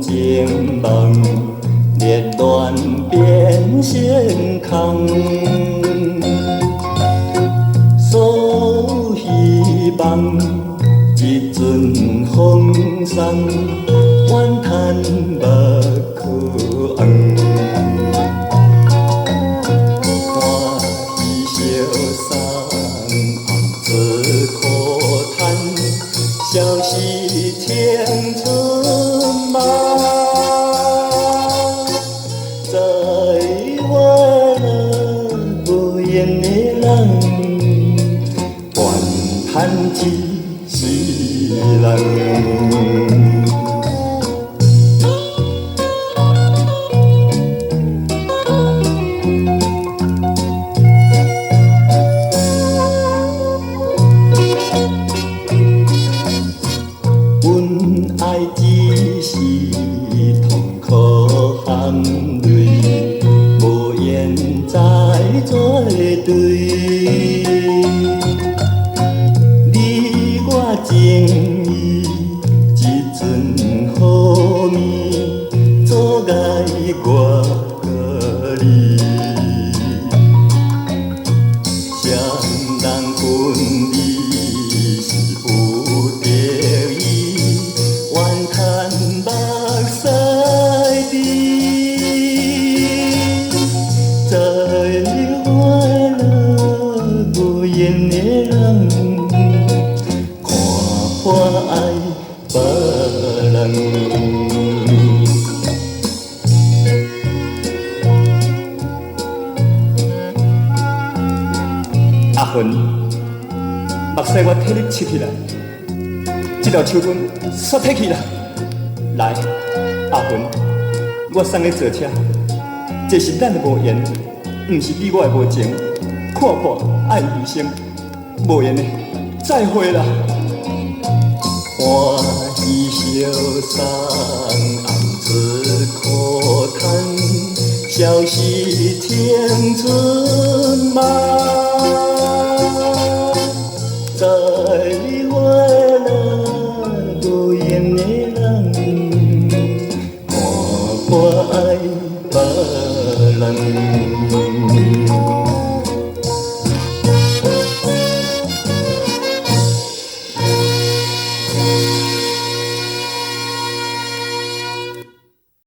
情梦，烈恋变成空。所希望一阵风送，怨叹无可红。欢喜相送，暗自苦叹，消逝青春梦。在我无缘的人，怨叹一世人。爱只是痛苦含泪，无缘再作对。你我情意一阵好眠，阻碍我和你。谁人分离是有得意？怨叹目屎滴，在我无缘的人，看破爱别人。阿芬，目屎我替你拭起来。这条手巾煞褪去啦！来，阿芬，我送你坐车，这是咱的无缘，不是你我的无情。看破爱余生，无缘的再会啦！欢喜相送，暗自苦叹，消逝青春梦。在我无缘的人，看破爱别人。